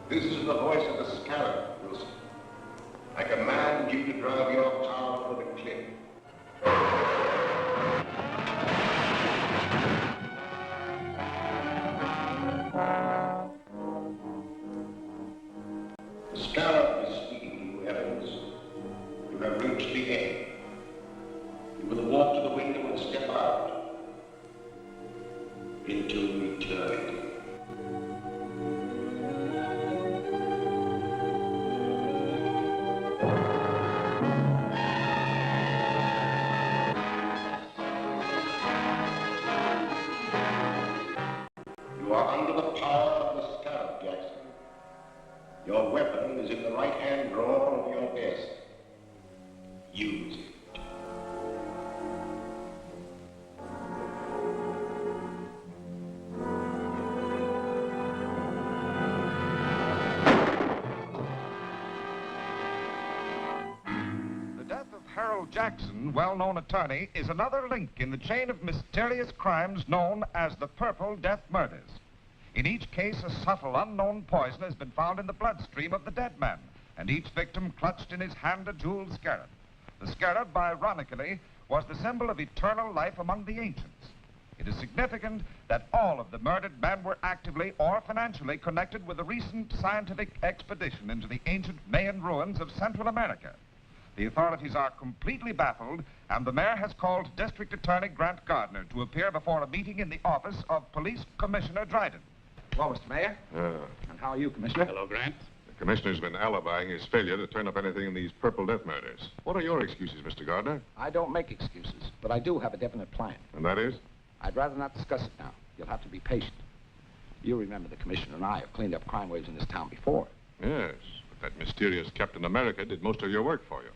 This is the voice of the scarab, Wilson. I command you to drive your car over the cliff. The scarab is speaking to you, Evans. You have reached the end. You will walk to the window and step out into eternity. You are under the power of the scarab, Jackson. Your weapon is in the right-hand drawer of your desk. Use it. Jackson, well-known attorney, is another link in the chain of mysterious crimes known as the Purple Death Murders. In each case, a subtle, unknown poison has been found in the bloodstream of the dead man, and each victim clutched in his hand a jeweled scarab. The scarab, ironically, was the symbol of eternal life among the ancients. It is significant that all of the murdered men were actively or financially connected with a recent scientific expedition into the ancient Mayan ruins of Central America. The authorities are completely baffled, and the mayor has called District Attorney Grant Gardner to appear before a meeting in the office of Police Commissioner Dryden. Well, Mr. Mayor. And how are you, Commissioner? Hello, Grant. The commissioner's been alibying his failure to turn up anything in these Purple Death Murders. What are your excuses, Mr. Gardner? I don't make excuses, but I do have a definite plan. And that is? I'd rather not discuss it now. You'll have to be patient. You remember the commissioner and I have cleaned up crime waves in this town before. Yes, but that mysterious Captain America did most of your work for you.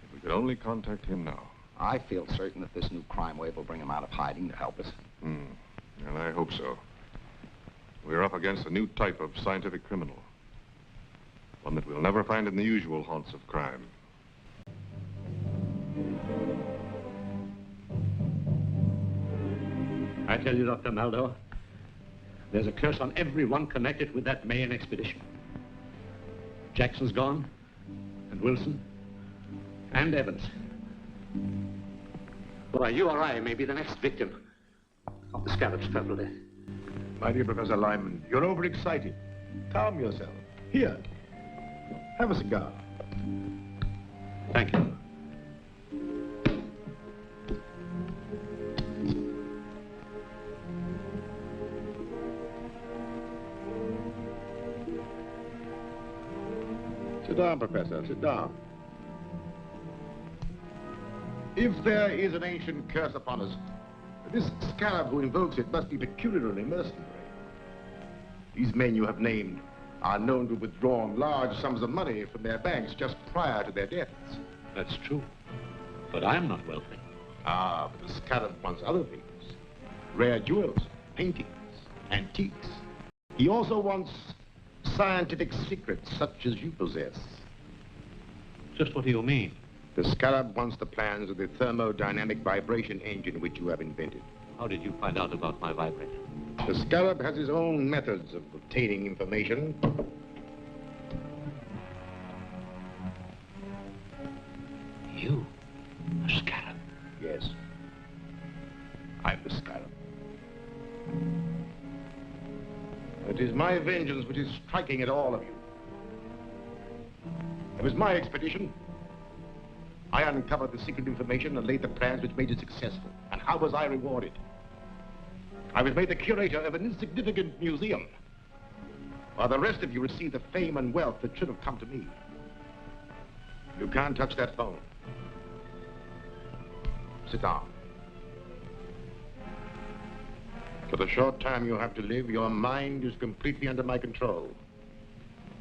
If we could only contact him now. I feel certain that this new crime wave will bring him out of hiding to help us. And I hope so. We're up against a new type of scientific criminal. One that we'll never find in the usual haunts of crime. I tell you, Dr. Maldo, there's a curse on everyone connected with that Mayan expedition. Jackson's gone, and Wilson, and Evans. Why, you or I may be the next victim of the Scarab's Purple Death. My dear Professor Lyman, you're overexcited. Calm yourself. Here, have a cigar. Thank you. Sit down, Professor, sit down. If there is an ancient curse upon us, this scarab who invokes it must be peculiarly mercenary. These men you have named are known to have withdrawn large sums of money from their banks just prior to their deaths. That's true. But I'm not wealthy. Ah, but the scarab wants other things. Rare jewels, paintings, antiques. He also wants scientific secrets such as you possess. Just what do you mean? The scarab wants the plans of the thermodynamic vibration engine which you have invented. How did you find out about my vibrator? The scarab has his own methods of obtaining information. You? A scarab? Yes. I'm the scarab. It is my vengeance which is striking at all of you. It was my expedition. I uncovered the secret information and laid the plans which made it successful. And how was I rewarded? I was made the curator of an insignificant museum, while the rest of you received the fame and wealth that should have come to me. You can't touch that phone. Sit down. For the short time you have to live, your mind is completely under my control.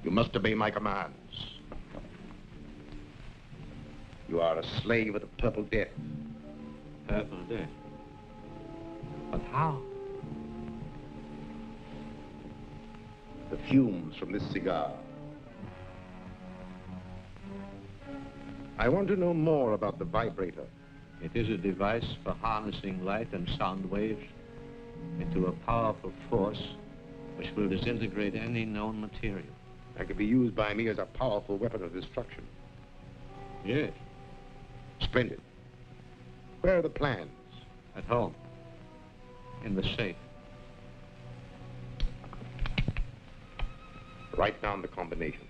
You must obey my commands. You are a slave of the Purple Death. Purple Death? But how? The fumes from this cigar. I want to know more about the vibrator. It is a device for harnessing light and sound waves into a powerful force which will disintegrate any known material. That could be used by me as a powerful weapon of destruction. Yes. Splendid. Where are the plans? At home. In the safe. Write down the combination.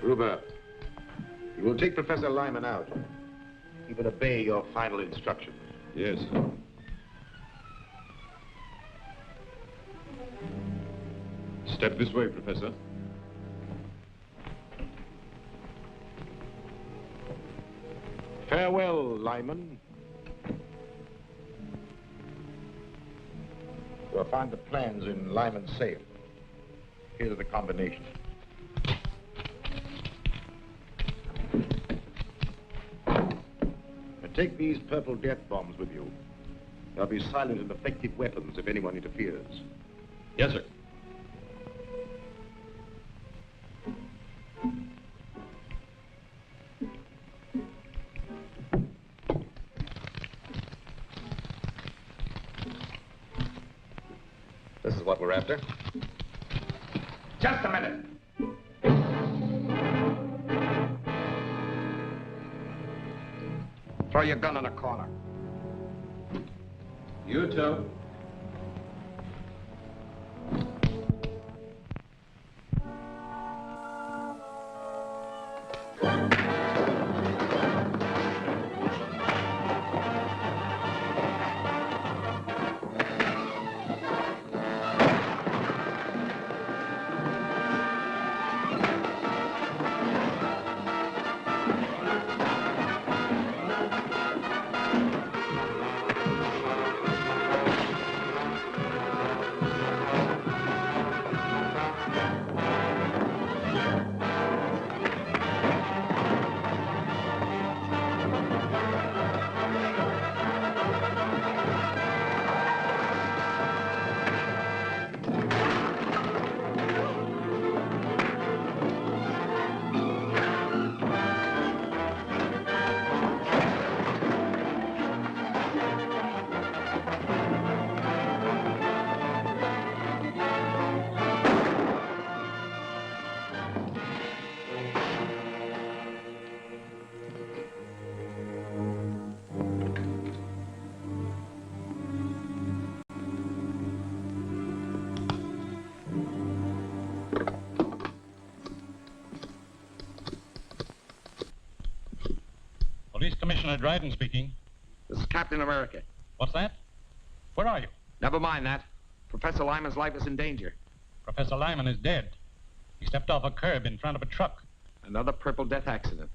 Gruber, you will take Professor Lyman out. He will obey your final instructions. Yes. Step this way, Professor. Farewell, Lyman. You'll find the plans in Lyman's safe. Here's the combination. And take these purple death bombs with you. They'll be silent and effective weapons if anyone interferes. Yes, sir. This is what we're after. Just a minute. Throw your gun in a corner. You too. Police Commissioner Dryden speaking. This is Captain America. What's that? Where are you? Never mind that. Professor Lyman's life is in danger. Professor Lyman is dead. He stepped off a curb in front of a truck. Another Purple Death accident.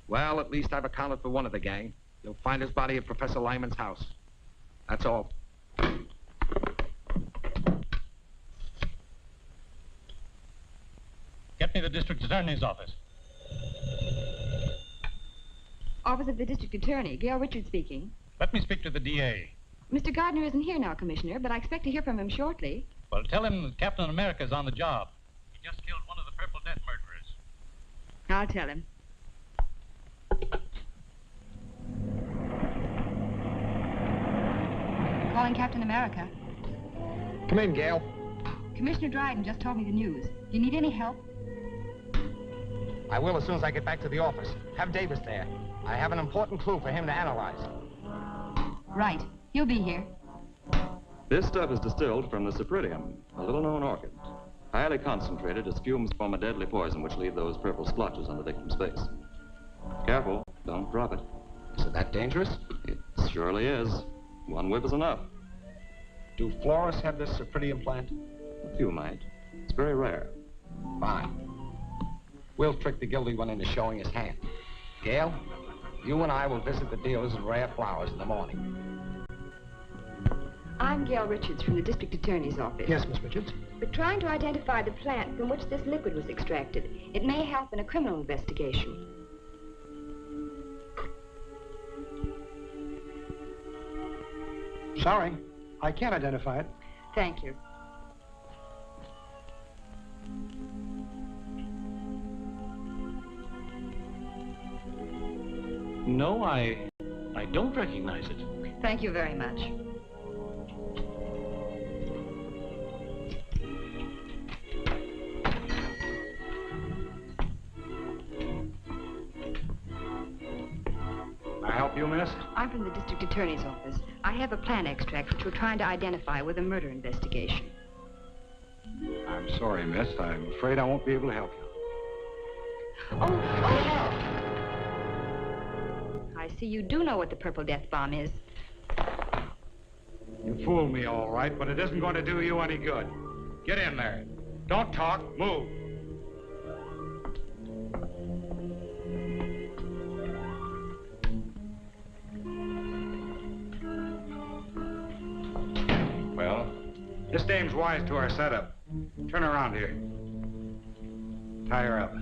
Well, at least I've accounted for one of the gang. You'll find his body at Professor Lyman's house. That's all. Get me the district attorney's office. Office of the District Attorney, Gail Richards speaking. Let me speak to the DA. Mr. Gardner isn't here now, Commissioner, but I expect to hear from him shortly. Well, tell him that Captain America's on the job. He just killed one of the Purple Death murderers. I'll tell him. Calling Captain America. Come in, Gail. Commissioner Dryden just told me the news. Do you need any help? I will as soon as I get back to the office. Have Davis there. I have an important clue for him to analyze. Right. He'll be here. This stuff is distilled from the cypripedium, a little-known orchid. Highly concentrated as fumes form a deadly poison which leave those purple splotches on the victim's face. Careful, don't drop it. Is it that dangerous? It surely is. One whiff is enough. Do florists have this cypripedium plant? A few might. It's very rare. Fine. We'll trick the guilty one into showing his hand. Gail, you and I will visit the dealers in rare flowers in the morning. I'm Gail Richards from the District Attorney's office. Yes, Miss Richards. We're trying to identify the plant from which this liquid was extracted. It may help in a criminal investigation. Sorry. I can't identify it. Thank you. No, I don't recognize it. Thank you very much. Can I help you, miss? I'm from the district attorney's office. I have a plan extract which we're trying to identify with a murder investigation. I'm sorry, miss. I'm afraid I won't be able to help you. I see you do know what the Purple Death Bomb is. You fooled me, all right, but it isn't going to do you any good. Get in there. Don't talk. Move. Well, this dame's wise to our setup. Turn around here. Tie her up.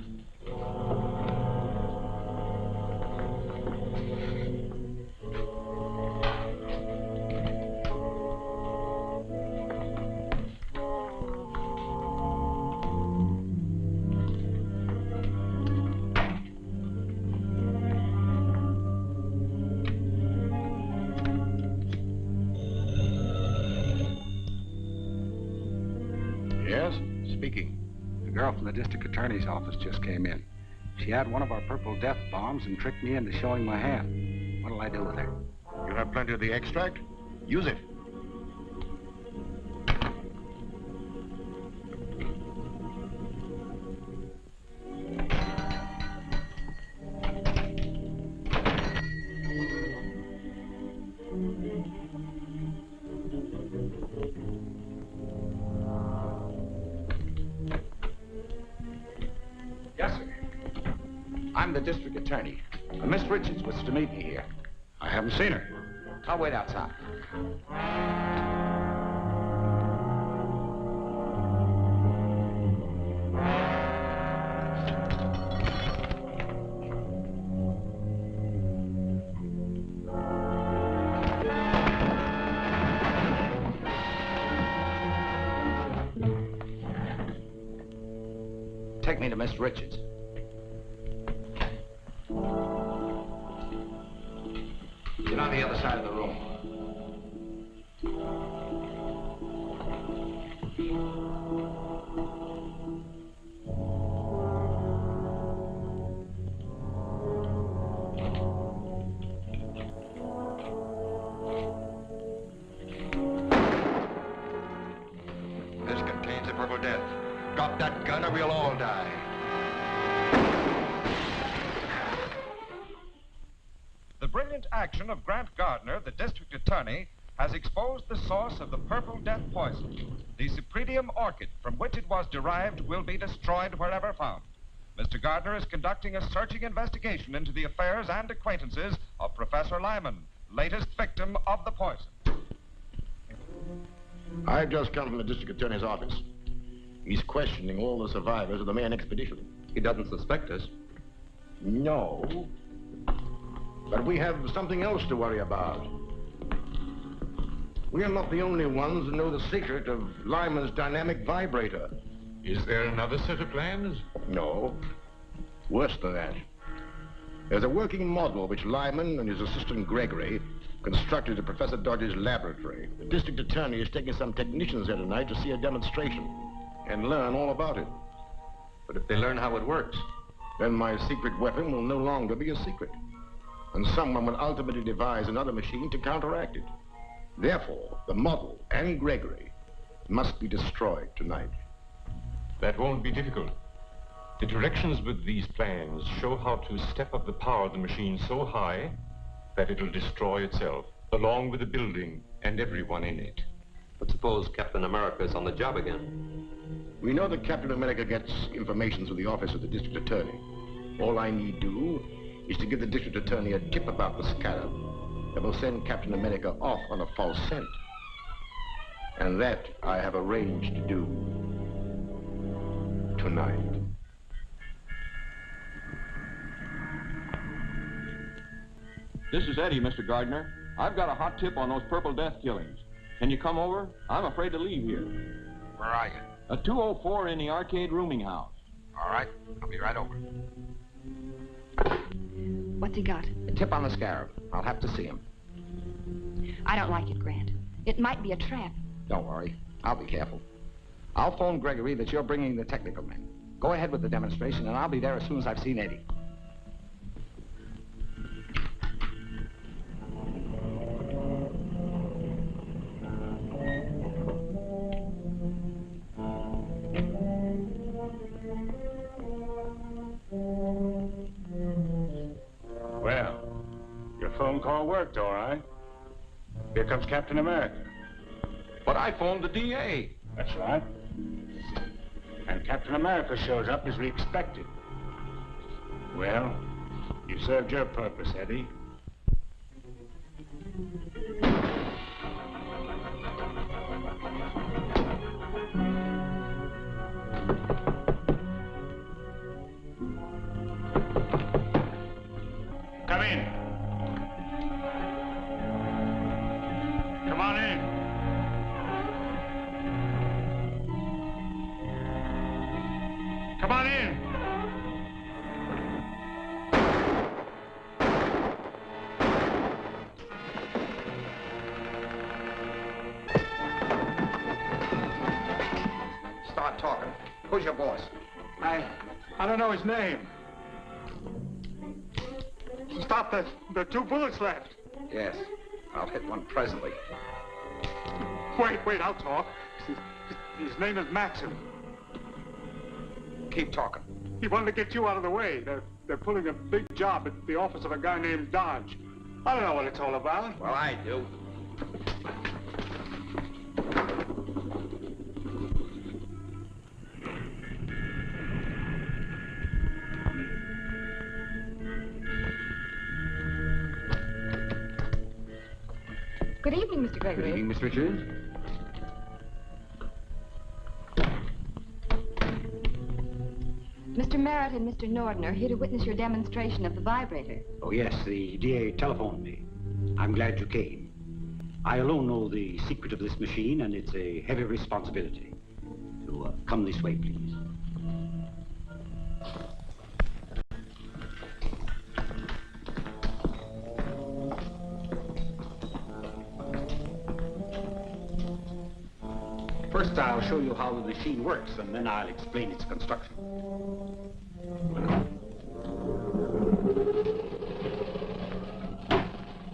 Yes, speaking. The girl from the district attorney's office just came in. She had one of our purple death bombs and tricked me into showing my hand. What'll I do with her? You have plenty of the extract? Use it. Yes, sir. I'm the district attorney. Miss Richards was to meet me here. I haven't seen her. I'll wait outside. Take me to Miss Richards. Get on the other side of the room. This contains the Purple Death. Drop that gun or we'll all die. The brilliant action of Grant Gardner, the district attorney, has exposed the source of the Purple Death poison. The Cypripedium orchid from which it was derived will be destroyed wherever found. Mr. Gardner is conducting a searching investigation into the affairs and acquaintances of Professor Lyman, latest victim of the poison. I've just come from the district attorney's office. He's questioning all the survivors of the Mayan expedition. He doesn't suspect us. No. But we have something else to worry about. We are not the only ones who know the secret of Lyman's dynamic vibrator. Is there another set of plans? No. Worse than that. There's a working model which Lyman and his assistant Gregory constructed at Professor Dodge's laboratory. The district attorney is taking some technicians here tonight to see a demonstration and learn all about it. But if they learn how it works, then my secret weapon will no longer be a secret. And someone will ultimately devise another machine to counteract it. Therefore, the model and Gregory must be destroyed tonight. that won't be difficult. The directions with these plans show how to step up the power of the machine so high that it'll destroy itself, along with the building and everyone in it. But suppose Captain America is on the job again? We know that Captain America gets information through the office of the district attorney. All I need do is to give the district attorney a tip about the scarab that will send Captain America off on a false scent. And that I have arranged to do tonight. This is Eddie, Mr. Gardner. I've got a hot tip on those Purple Death killings. Can you come over? I'm afraid to leave here. Where are you? A 204 in the arcade rooming house. All right, I'll be right over. What's he got? A tip on the Scarab. I'll have to see him. I don't like it, Grant. It might be a trap. Don't worry. I'll be careful. I'll phone Gregory that you're bringing the technical men. Go ahead with the demonstration, and I'll be there as soon as I've seen Eddie. Well, your phone call worked, all right. Here comes Captain America. But I phoned the DA. That's right. And Captain America shows up as we expected. Well, you served your purpose, Eddie. Come in. Come on in. Come on in. Start talking. Who's your boss? I don't know his name. Stop, the 2 bullets left. Yes. I'll hit one presently. Wait, I'll talk. His name is Maxim. Keep talking. He wanted to get you out of the way. They're pulling a big job at the office of a guy named Dodge. I don't know what it's all about. Well, I do. Good evening, Mr. Gregory. Good evening, Miss Richards. Mr. Merritt and Mr. Norden are here to witness your demonstration of the vibrator. Oh, yes, the DA telephoned me. I'm glad you came. I alone know the secret of this machine, and it's a heavy responsibility. So, come this way, please. First, I'll show you how the machine works, and then I'll explain its construction.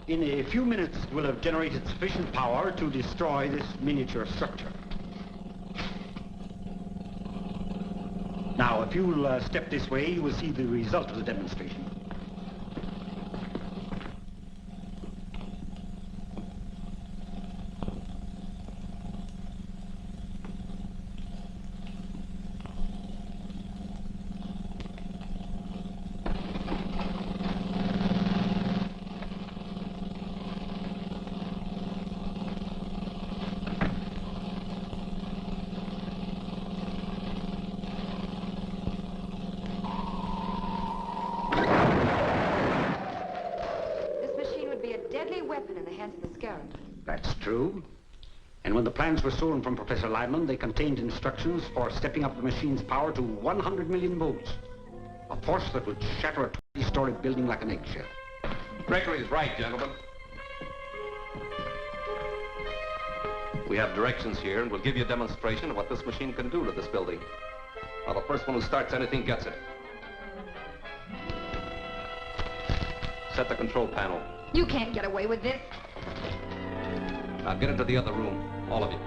In a few minutes, we'll have generated sufficient power to destroy this miniature structure. Now, if you'll step this way, you will see the result of the demonstration. That's true. And when the plans were stolen from Professor Lyman, they contained instructions for stepping up the machine's power to 100 million volts. A force that would shatter a 20-story building like an eggshell. Gregory's right, gentlemen. We have directions here, and we'll give you a demonstration of what this machine can do to this building. Now, the first one who starts anything gets it. Set the control panel. You can't get away with this. Now get into the other room, all of you.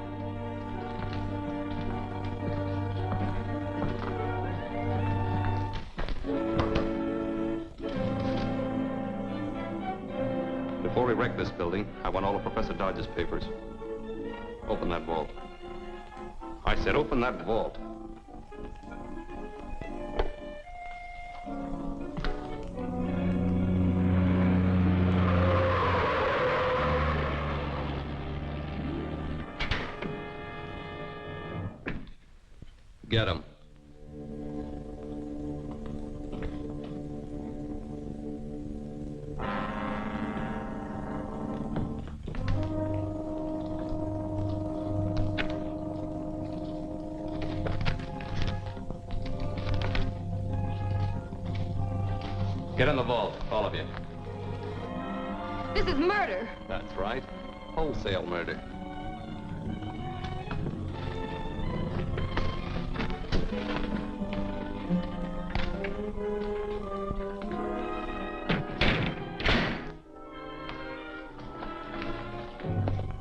Before we wreck this building, I want all of Professor Dodge's papers. Open that vault. I said open that vault. Get him. Get in the vault, all of you. This is murder. That's right. Wholesale murder.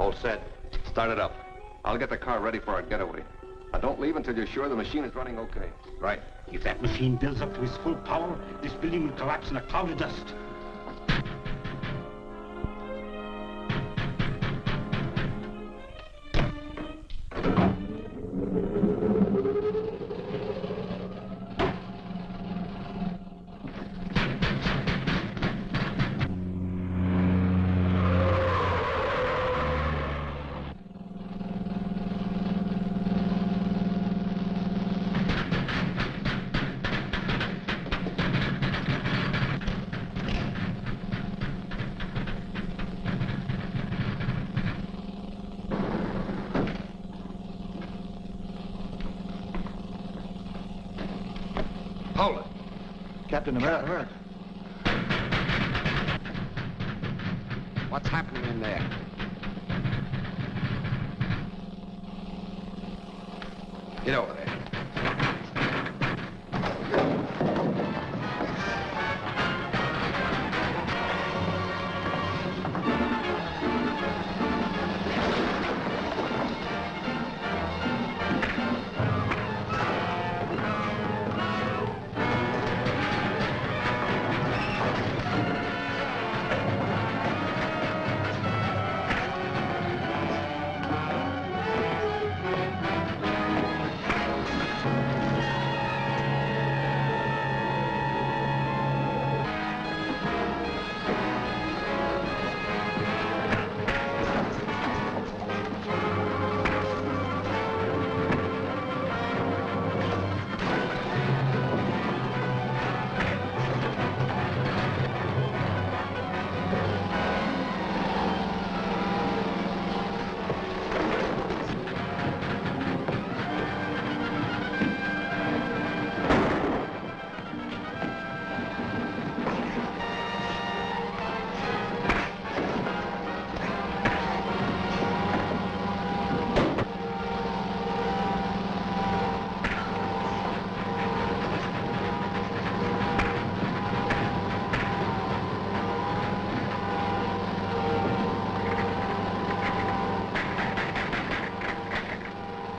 All set. Start it up. I'll get the car ready for our getaway. Now, don't leave until you're sure the machine is running okay. Right. If that machine builds up to its full power, this building will collapse in a cloud of dust. Hold it. Captain America. What's happening in there? Get over there.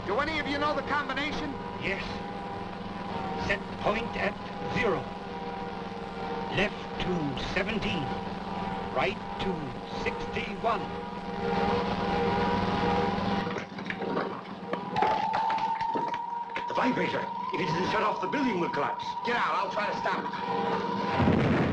Do any of you know the combination? Yes. Set point at 0. Left to 17. Right to 61. The vibrator. If it isn't shut off, the building will collapse. Get out. I'll try to stop it.